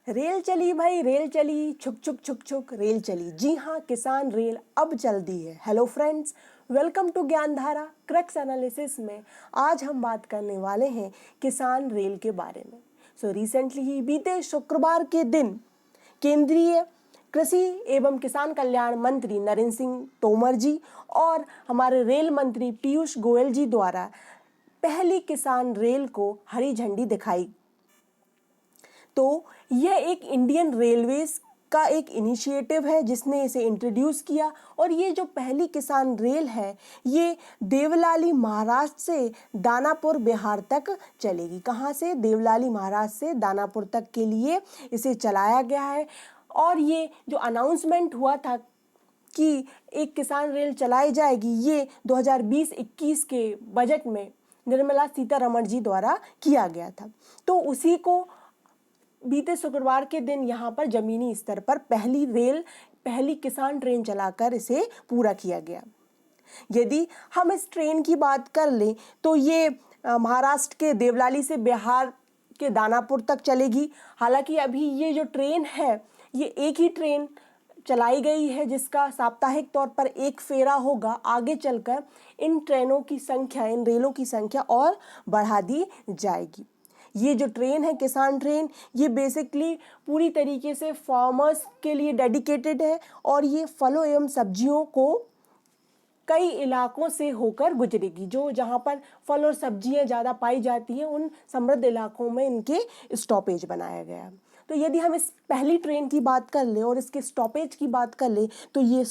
Rail चली भाई rail चली, छुक छुक छुक छुक रेल चली। जी हाँ, किसान रेल अब चलती है। Hello friends, welcome to Gyandhara crux analysis में आज हम बात करने वाले हैं किसान रेल के बारे में। रिसेंटली ही बीते शुक्रवार के दिन केंद्रीय कृषि एवं किसान कल्याण मंत्री नरेंद्र सिंह तोमर जी और हमारे रेल मंत्री पीयूष गोयल जी द्वारा पहली किसान रेल को हरी झंडी दिखाई। तो यह एक इंडियन रेलवेज का एक इनिशिएटिव है जिसने इसे इंट्रोड्यूस किया और ये जो पहली किसान रेल है ये देवलाली महाराष्ट्र से दानापुर बिहार तक चलेगी। कहाँ से? देवलाली महाराष्ट्र से दानापुर तक के लिए इसे चलाया गया है। और ये जो अनाउंसमेंट हुआ था कि एक किसान रेल चलाई जाएगी, ये 2020-21 के बजट में निर्मला सीतारमण जी द्वारा किया गया था। तो उसी को बीते शुक्रवार के दिन यहाँ पर जमीनी स्तर पर पहली किसान ट्रेन चलाकर इसे पूरा किया गया। यदि हम इस ट्रेन की बात कर लें तो ये महाराष्ट्र के देवलाली से बिहार के दानापुर तक चलेगी। हालांकि अभी ये जो ट्रेन है ये एक ही ट्रेन चलाई गई है जिसका साप्ताहिक तौर पर एक फेरा होगा। आगे चलकर इन ट्रेनों की संख्या, इन रेलों की संख्या और बढ़ा दी जाएगी। ये जो ट्रेन है किसान ट्रेन, ये बेसिकली पूरी तरीके से फार्मर्स के लिए डेडिकेटेड है और ये फलों एवं सब्जियों को कई इलाकों से होकर गुजरेगी। जो जहाँ पर फल और सब्जियाँ ज़्यादा पाई जाती हैं उन समृद्ध इलाकों में इनके स्टॉपेज बनाया गया है। तो यदि हम इस पहली ट्रेन की बात कर लें और इसके स्टॉपेज की बात कर लें तो ये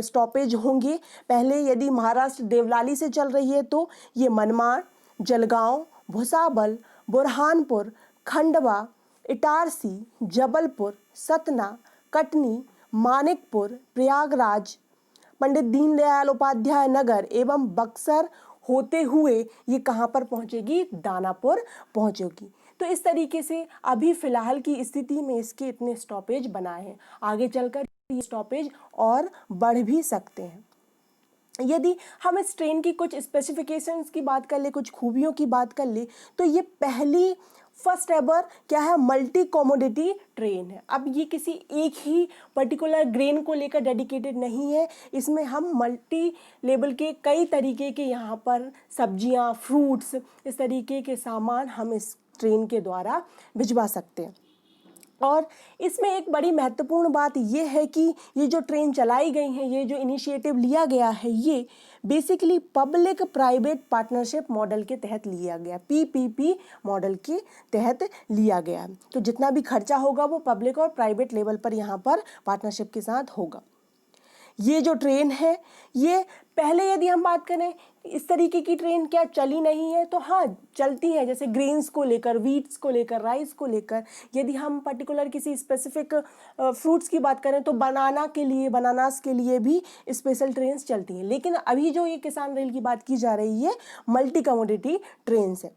स्टॉपेज होंगे। पहले यदि महाराष्ट्र देवलाली से चल रही है तो ये मनमाड़, जलगांव, भुसावल, बुरहानपुर, खंडवा, इटारसी, जबलपुर, सतना, कटनी, मानिकपुर, प्रयागराज, पंडित दीनदयाल उपाध्याय नगर एवं बक्सर होते हुए ये कहाँ पर पहुँचेगी? दानापुर पहुँचेगी। तो इस तरीके से अभी फिलहाल की स्थिति में इसके इतने स्टॉपेज बनाए हैं। आगे चलकर ये स्टॉपेज और बढ़ भी सकते हैं। यदि हम इस ट्रेन की कुछ स्पेसिफिकेशंस की बात कर ले, कुछ खूबियों की बात कर ले, तो ये पहली फर्स्ट एवर क्या है? मल्टी कमोडिटी ट्रेन है। अब ये किसी एक ही पर्टिकुलर ग्रेन को लेकर डेडिकेटेड नहीं है। इसमें हम मल्टी लेवल के कई तरीके के यहाँ पर सब्जियाँ, फ्रूट्स, इस तरीके के सामान हम इस ट्रेन के द्वारा भिजवा सकते हैं। और इसमें एक बड़ी महत्वपूर्ण बात यह है कि ये जो ट्रेन चलाई गई है, ये जो इनिशिएटिव लिया गया है, ये basically public private partnership model के तहत लिया गया, PPP मॉडल के तहत लिया गया। तो जितना भी खर्चा होगा वो पब्लिक और प्राइवेट लेवल पर यहाँ पर पार्टनरशिप के साथ होगा। ये जो ट्रेन है ये पहले यदि हम बात करें इस तरीके की ट्रेन क्या चली नहीं है, तो हाँ चलती हैं, जैसे ग्रेन्स को लेकर, वीट्स को लेकर, राइस को लेकर। यदि हम पर्टिकुलर किसी स्पेसिफिक फ्रूट्स की बात करें तो बनानास के लिए भी स्पेशल ट्रेन्स चलती हैं। लेकिन अभी जो ये किसान रेल की बात की जा रही है मल्टी कमोडिटी ट्रेन्स है।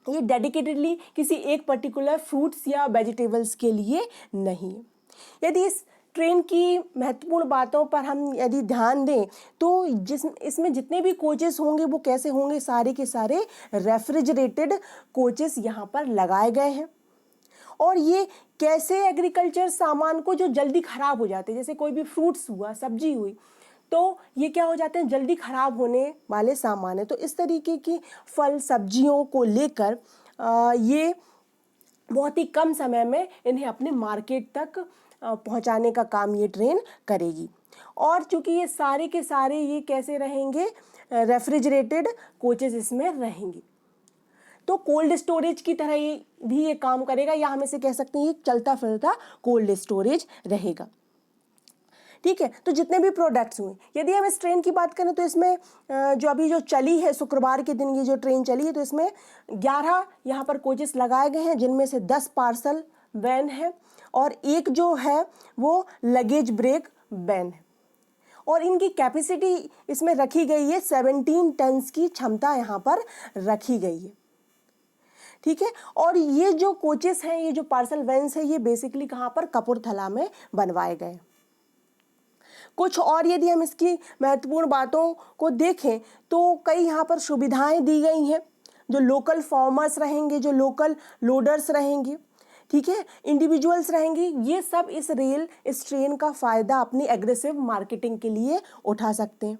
ये डेडिकेटेडली किसी एक पर्टिकुलर फ्रूट्स या वेजिटेबल्स के लिए नहीं। यदि इस ट्रेन की महत्वपूर्ण बातों पर हम यदि ध्यान दें तो इसमें जितने भी कोचेस होंगे वो कैसे होंगे? सारे के सारे रेफ्रिजरेटेड कोचेस यहाँ पर लगाए गए हैं। और ये कैसे एग्रीकल्चर सामान को जो जल्दी खराब हो जाते हैं, जैसे कोई भी फ्रूट्स हुआ, सब्जी हुई, तो ये क्या हो जाते हैं? जल्दी खराब होने वाले सामान है। तो इस तरीके की फल सब्जियों को लेकर ये बहुत ही कम समय में इन्हें अपने मार्केट तक पहुंचाने का काम ये ट्रेन करेगी। और चूंकि ये सारे के सारे ये कैसे रहेंगे? रेफ्रिजरेटेड कोचेस इसमें रहेंगे। तो कोल्ड स्टोरेज की तरह ये काम करेगा, या हम इसे कह सकते हैं ये चलता फिरता कोल्ड स्टोरेज रहेगा। ठीक है, तो जितने भी प्रोडक्ट्स हुए, यदि हम इस ट्रेन की बात करें तो इसमें जो अभी जो चली है शुक्रवार के दिन ये जो ट्रेन चली है तो इसमें 11 यहाँ पर कोचेस लगाए गए हैं, जिनमें से 10 पार्सल वैन है और एक जो है वो लगेज ब्रेक वैन है। और इनकी कैपेसिटी इसमें रखी गई है 17 टन की क्षमता यहाँ पर रखी गई है। ठीक है, और ये जो कोचेस हैं, ये जो पार्सल वैन्स है, ये बेसिकली कहाँ पर? कपूरथला में बनवाए गए। कुछ और यदि हम इसकी महत्वपूर्ण बातों को देखें तो कई यहाँ पर सुविधाएं दी गई हैं। जो लोकल फार्मर्स रहेंगे, जो लोकल लोडर्स रहेंगे, ठीक है, इंडिविजुअल्स रहेंगे, ये सब इस ट्रेन का फ़ायदा अपनी एग्रेसिव मार्केटिंग के लिए उठा सकते हैं।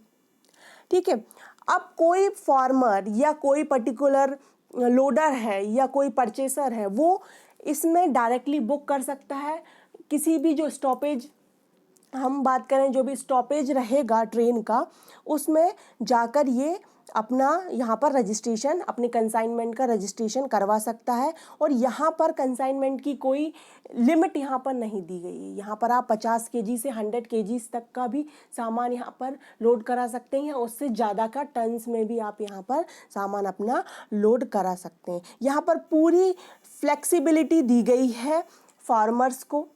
ठीक है, अब कोई फार्मर या कोई पर्टिकुलर लोडर है या कोई परचेसर है, वो इसमें डायरेक्टली बुक कर सकता है। किसी भी जो स्टॉपेज हम बात करें, जो भी स्टॉपेज रहेगा ट्रेन का, उसमें जाकर ये अपना यहाँ पर रजिस्ट्रेशन, अपने कंसाइनमेंट का रजिस्ट्रेशन करवा सकता है। और यहाँ पर कंसाइनमेंट की कोई लिमिट यहाँ पर नहीं दी गई है। यहाँ पर आप 50 केजी से 100 केजीज तक का भी सामान यहाँ पर लोड करा सकते हैं, उससे ज़्यादा का टन्स में भी आप यहाँ पर सामान अपना लोड करा सकते हैं। यहाँ पर पूरी फ्लेक्सिबिलिटी दी गई है फार्मर्स को,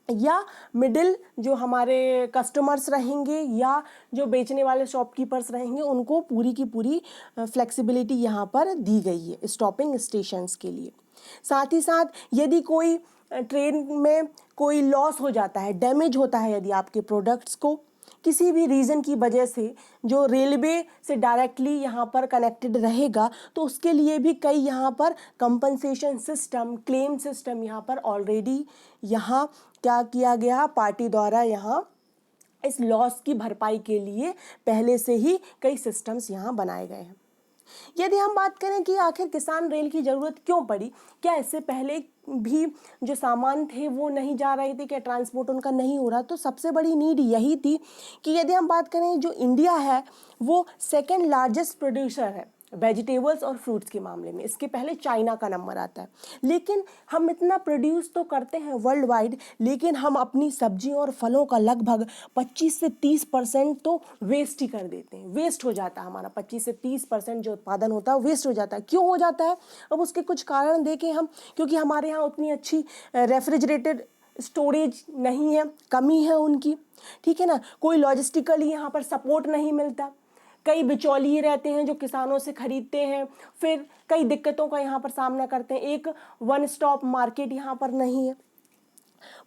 या मिडिल जो हमारे कस्टमर्स रहेंगे या जो बेचने वाले शॉपकीपर्स रहेंगे, उनको पूरी की पूरी फ्लेक्सिबिलिटी यहाँ पर दी गई है स्टॉपिंग स्टेशंस के लिए। साथ ही साथ यदि कोई ट्रेन में कोई लॉस हो जाता है, डैमेज होता है, यदि आपके प्रोडक्ट्स को किसी भी रीज़न की वजह से जो रेलवे से डायरेक्टली यहाँ पर कनेक्टेड रहेगा, तो उसके लिए भी कई यहाँ पर कंपनसेशन सिस्टम, क्लेम सिस्टम यहाँ पर ऑलरेडी यहाँ क्या किया गया, पार्टी द्वारा यहाँ इस लॉस की भरपाई के लिए पहले से ही कई सिस्टम्स यहाँ बनाए गए हैं। यदि हम बात करें कि आखिर किसान रेल की ज़रूरत क्यों पड़ी, क्या इससे पहले भी जो सामान थे वो नहीं जा रहे थे, क्या ट्रांसपोर्ट उनका नहीं हो रहा? तो सबसे बड़ी नीड यही थी कि यदि हम बात करें, जो इंडिया है वो सेकंड लार्जेस्ट प्रोड्यूसर है वेजिटेबल्स और फ्रूट्स के मामले में, इसके पहले चाइना का नंबर आता है। लेकिन हम इतना प्रोड्यूस तो करते हैं वर्ल्ड वाइड, लेकिन हम अपनी सब्जियों और फलों का लगभग 25 से 30% तो वेस्ट ही कर देते हैं। वेस्ट हो जाता है हमारा 25 से 30% जो उत्पादन होता है वेस्ट हो जाता है। क्यों हो जाता है? अब उसके कुछ कारण देखें हम, क्योंकि हमारे यहाँ उतनी अच्छी रेफ्रिजरेटेड स्टोरेज नहीं है, कमी है उनकी, ठीक है ना। कोई लॉजिस्टिकली यहाँ पर सपोर्ट नहीं मिलता, कई बिचौलिए रहते हैं जो किसानों से खरीदते हैं, फिर कई दिक्कतों का यहाँ पर सामना करते हैं। एक वन स्टॉप मार्केट यहाँ पर नहीं है।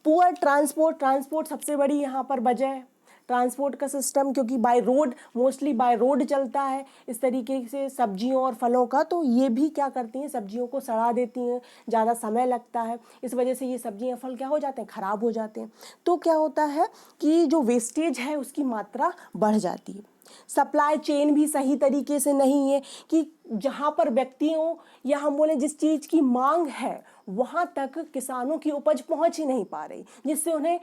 पुअर ट्रांसपोर्ट सबसे बड़ी यहाँ पर वजह है। ट्रांसपोर्ट का सिस्टम, क्योंकि by road, mostly by road चलता है इस तरीके से सब्जियों और फलों का, तो ये भी क्या करती हैं, सब्जियों को सड़ा देती हैं, ज़्यादा समय लगता है, इस वजह से ये सब्जियां फल क्या हो जाते हैं, ख़राब हो जाते हैं। तो क्या होता है कि जो वेस्टेज है उसकी मात्रा बढ़ जाती है। सप्लाई चेन भी सही तरीके से नहीं है कि जहाँ पर व्यक्तियों या हम बोले जिस चीज़ की मांग है वहाँ तक किसानों की उपज पहुँच ही नहीं पा रही, जिससे उन्हें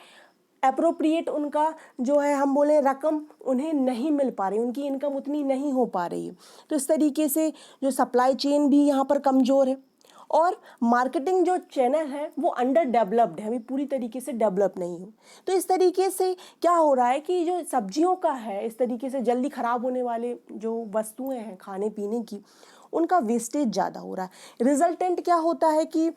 एप्रोप्रिएट उनका जो है हम बोले रकम उन्हें नहीं मिल पा रही, उनकी इनकम उतनी नहीं हो पा रही है। तो इस तरीके से जो सप्लाई चेन भी यहाँ पर कमज़ोर है, और मार्केटिंग जो चैनल है वो अंडर डेवलप्ड है, अभी पूरी तरीके से डेवलप नहीं हो। तो इस तरीके से क्या हो रहा है कि जो सब्जियों का है, इस तरीके से जल्दी ख़राब होने वाले जो वस्तुएं हैं खाने पीने की, उनका वेस्टेज ज़्यादा हो रहा है। रिजल्टेंट क्या होता है कि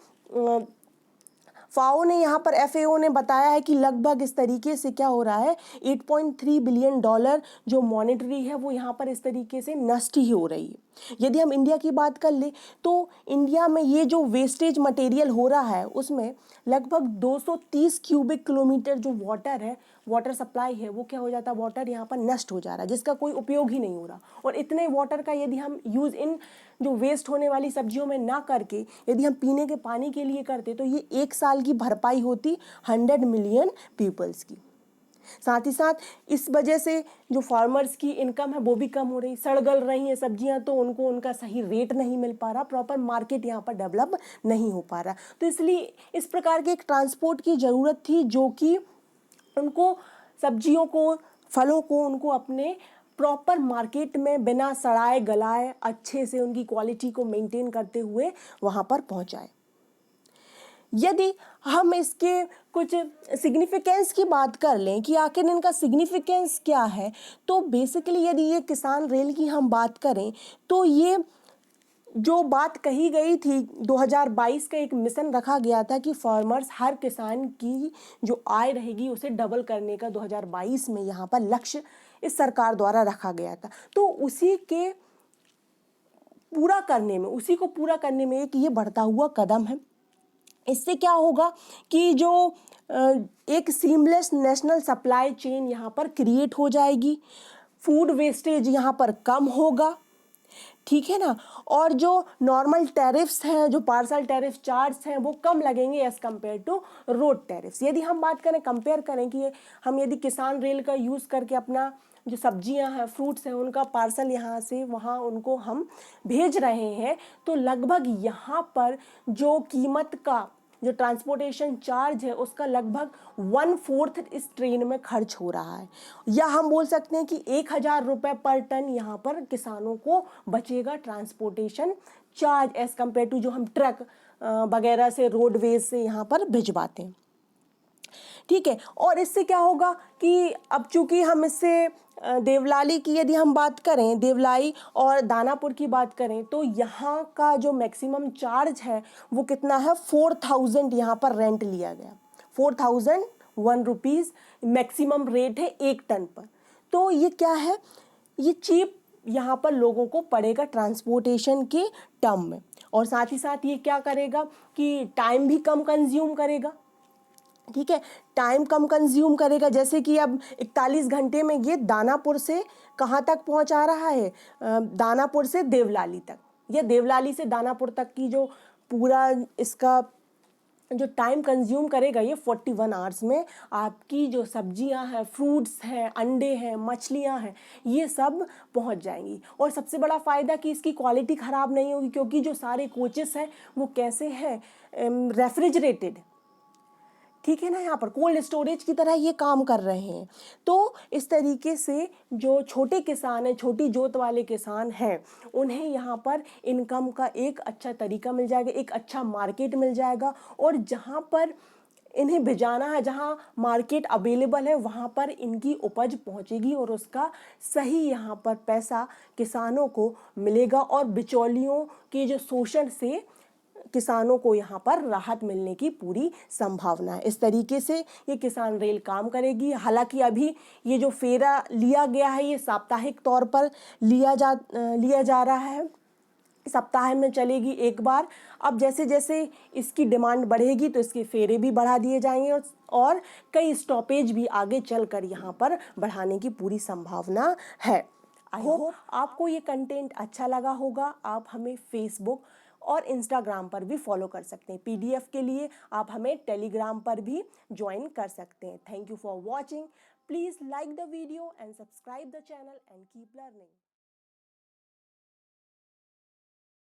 फाओ ने यहाँ पर FAO ने बताया है कि लगभग इस तरीके से क्या हो रहा है, $8.3 बिलियन जो मॉनेटरी है वो यहाँ पर इस तरीके से नष्ट ही हो रही है। यदि हम इंडिया की बात कर ले तो इंडिया में ये जो वेस्टेज मटेरियल हो रहा है उसमें लगभग 230 क्यूबिक किलोमीटर जो वाटर है, वाटर सप्लाई है, वो क्या हो जाता है, वाटर यहाँ पर नष्ट हो जा रहा है, जिसका कोई उपयोग ही नहीं हो रहा। और इतने वाटर का यदि हम यूज़ इन जो वेस्ट होने वाली सब्जियों में ना करके यदि हम पीने के पानी के लिए करते तो ये 1 साल की भरपाई होती 100 मिलियन पीपल्स की। साथ ही साथ इस वजह से जो फार्मर्स की इनकम है वो भी कम हो रही, सड़-गल रही हैं सब्जियां, तो उनको उनका सही रेट नहीं मिल पा रहा, प्रॉपर मार्केट यहाँ पर डेवलप नहीं हो पा रहा। तो इसलिए इस प्रकार के एक ट्रांसपोर्ट की ज़रूरत थी जो कि उनको सब्जियों को, फलों को उनको अपने प्रॉपर मार्केट में बिना सड़ाए गलाए अच्छे से उनकी क्वालिटी को मेंटेन करते हुए वहाँ पर पहुँचाए। यदि हम इसके कुछ सिग्निफिकेंस की बात कर लें कि आखिर इनका सिग्निफिकेंस क्या है, तो बेसिकली यदि ये किसान रेल की हम बात करें तो ये जो बात कही गई थी 2022 का एक मिशन रखा गया था कि फार्मर्स, हर किसान की जो आय रहेगी उसे डबल करने का 2022 में यहाँ पर लक्ष्य इस सरकार द्वारा रखा गया था। तो उसी को पूरा करने में एक ये बढ़ता हुआ कदम है। इससे क्या होगा कि जो एक सीमलेस नेशनल सप्लाई चेन यहाँ पर क्रिएट हो जाएगी, फूड वेस्टेज यहाँ पर कम होगा, ठीक है ना। और जो नॉर्मल टैरिफ्स हैं, जो पार्सल टैरिफ चार्ज हैं, वो कम लगेंगे as compared to road tariffs. यदि हम बात करें, कंपेयर करें कि हम यदि किसान रेल का यूज़ करके अपना जो सब्जियां हैं, फ्रूट्स हैं, उनका पार्सल यहाँ से वहाँ उनको हम भेज रहे हैं, तो लगभग यहाँ पर जो कीमत का जो ट्रांसपोर्टेशन चार्ज है उसका लगभग 1/4 इस ट्रेन में खर्च हो रहा है। या हम बोल सकते हैं कि 1,000 रुपये पर टन यहाँ पर किसानों को बचेगा transportation charge as compared to जो हम ट्रक वगैरह से, रोडवेज से यहाँ पर भिजवाते हैं। ठीक है। और इससे क्या होगा कि अब चूंकि हम इससे देवलाली की यदि हम बात करें, देवलाई और दानापुर की बात करें, तो यहाँ का जो मैक्सिमम चार्ज है वो कितना है, 4,000 यहाँ पर रेंट लिया गया। 4,001 रुपीज़ मैक्सिमम रेट है 1 टन पर। तो ये क्या है, ये चीप यहाँ पर लोगों को पड़ेगा ट्रांसपोर्टेशन के टर्म में। और साथ ही साथ ये क्या करेगा कि टाइम भी कम कंज्यूम करेगा। ठीक है, टाइम कम कंज्यूम करेगा। जैसे कि अब 41 घंटे में ये दानापुर से कहाँ तक पहुँचा रहा है, दानापुर से देवलाली तक, या देवलाली से दानापुर तक की जो पूरा इसका जो टाइम कंज्यूम करेगा, ये 41 आवर्स में आपकी जो सब्जियां हैं, फ्रूट्स हैं, अंडे हैं, मछलियां हैं, ये सब पहुंच जाएंगी। और सबसे बड़ा फ़ायदा कि इसकी क्वालिटी ख़राब नहीं होगी, क्योंकि जो सारे कोचेस हैं वो कैसे हैं, रेफ्रिजरेटेड। ठीक है ना, यहाँ पर कोल्ड स्टोरेज की तरह ये काम कर रहे हैं। तो इस तरीके से जो छोटे किसान हैं, छोटी जोत वाले किसान हैं, उन्हें यहाँ पर इनकम का एक अच्छा तरीका मिल जाएगा, एक अच्छा मार्केट मिल जाएगा। और जहाँ पर इन्हें भिजाना है, जहाँ मार्केट अवेलेबल है, वहाँ पर इनकी उपज पहुँचेगी और उसका सही यहाँ पर पैसा किसानों को मिलेगा। और बिचौलियों के जो शोषण से किसानों को यहाँ पर राहत मिलने की पूरी संभावना है। इस तरीके से ये किसान रेल काम करेगी। हालांकि अभी ये जो फेरा लिया गया है, ये साप्ताहिक तौर पर लिया जा रहा है, सप्ताह में चलेगी एक बार। अब जैसे जैसे इसकी डिमांड बढ़ेगी तो इसके फेरे भी बढ़ा दिए जाएंगे, और कई स्टॉपेज भी आगे चलकर यहाँ पर बढ़ाने की पूरी संभावना है। आई होप आपको ये कंटेंट अच्छा लगा होगा। आप हमें फेसबुक और इंस्टाग्राम पर भी फॉलो कर सकते हैं। PDF के लिए आप हमें टेलीग्राम पर भी ज्वाइन कर सकते हैं। Thank you for watching. Please like the video and subscribe the channel and keep learning.